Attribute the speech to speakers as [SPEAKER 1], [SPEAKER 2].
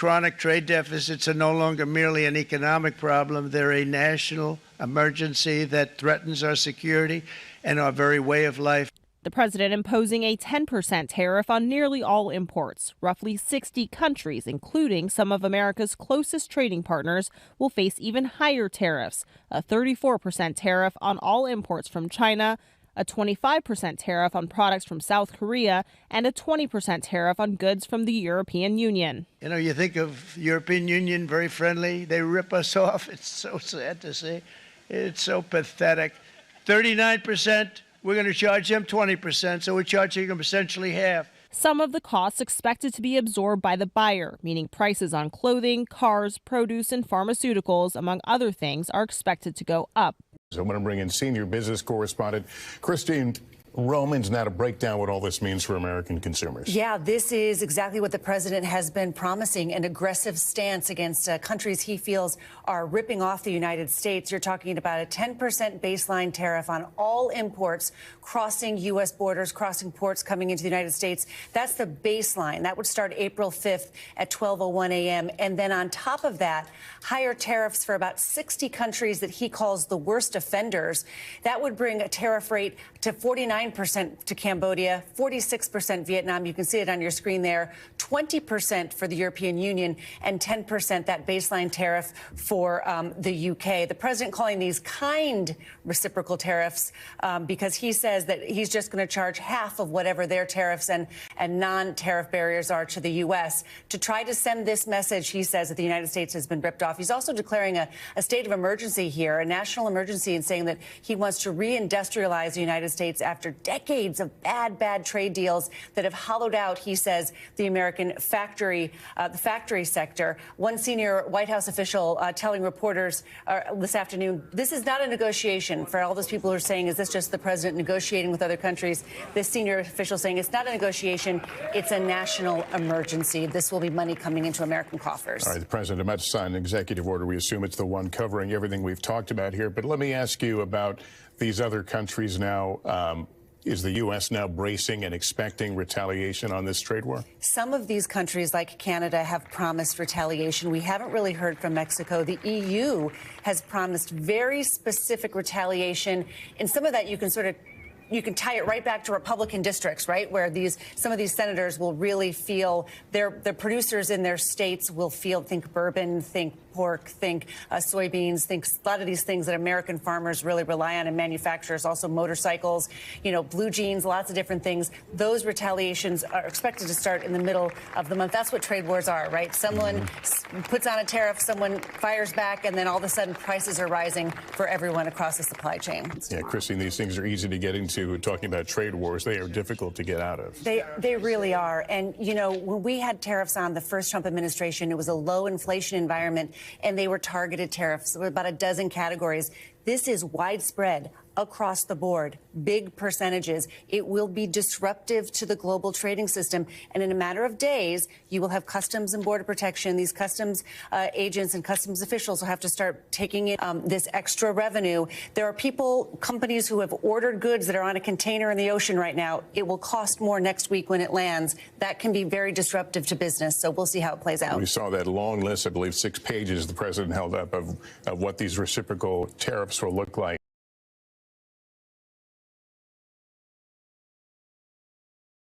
[SPEAKER 1] chronic trade deficits are no longer merely an economic problem. They're a national emergency that threatens our security and our very way of life.
[SPEAKER 2] The president imposing a 10% tariff on nearly all imports. Roughly 60 countries, including some of America's closest trading partners, will face even higher tariffs. A 34% tariff on all imports from China, a 25% tariff on products from South Korea, and a 20% tariff on goods from the European Union.
[SPEAKER 1] You know, you think of European Union, very friendly. They rip us off. It's so sad to see. It's so pathetic. 39%. We're going to charge them 20%, so we're charging them essentially half.
[SPEAKER 2] Some of the costs expected to be absorbed by the buyer, meaning prices on clothing, cars, produce, and pharmaceuticals, among other things, are expected to go up.
[SPEAKER 3] So I'm going to bring in senior business correspondent Christine Romans now to break down what all this means for American consumers.
[SPEAKER 4] Yeah, this is exactly what the president has been promising, an aggressive stance against countries he feels are ripping off the United States. You're talking about a 10% baseline tariff on all imports crossing U.S. borders, crossing ports coming into the United States. That's the baseline. That would start April 5th at 12:01 a.m. And then on top of that, higher tariffs for about 60 countries that he calls the worst offenders. That would bring a tariff rate to 49% to Cambodia, 46% Vietnam. You can see it on your screen there. 20% for the European Union and 10% that baseline tariff for the UK. The president calling these kind reciprocal tariffs because he says that he's just going to charge half of whatever their tariffs and non-tariff barriers are to the U.S. to try to send this message. He says that the United States has been ripped off. He's also declaring a state of emergency here, a national emergency, and saying that he wants to reindustrialize the United States after decades of bad trade deals that have hollowed out, he says, the American factory sector. One senior White House official telling reporters this afternoon, this is not a negotiation. For all those people who are saying, is this just the president negotiating with other countries? This senior official saying it's not a negotiation, it's a national emergency. This will be money coming into American coffers.
[SPEAKER 3] All right, the president about to sign an executive order. We assume it's the one covering everything we've talked about here. But let me ask you about these other countries now. Is the U.S. now bracing and expecting retaliation on this trade war?
[SPEAKER 4] Some of these countries, like Canada, have promised retaliation. We haven't really heard from Mexico. The EU has promised very specific retaliation. And some of that you can tie it right back to Republican districts, right, where some of these senators will really feel the producers in their states will think bourbon, think pork, think soybeans, think a lot of these things that American farmers really rely on and manufacturers, also motorcycles, blue jeans, lots of different things. Those retaliations are expected to start in the middle of the month. That's what trade wars are, right? Someone puts on a tariff, someone fires back, and then all of a sudden prices are rising for everyone across the supply chain.
[SPEAKER 3] Yeah, Christine, these things are easy to get into. Talking about trade wars, they are difficult to get out of.
[SPEAKER 4] They really are. And, when we had tariffs on the first Trump administration, it was a low inflation environment, and they were targeted tariffs. There were about a dozen categories. This is widespread across the board, big percentages. It will be disruptive to the global trading system. And in a matter of days, you will have Customs and Border Protection. These customs agents and customs officials will have to start taking in this extra revenue. There are companies who have ordered goods that are on a container in the ocean right now. It will cost more next week when it lands. That can be very disruptive to business. So we'll see how it plays out.
[SPEAKER 3] We saw that long list, I believe 6 pages the president held up of what these reciprocal tariffs will look like.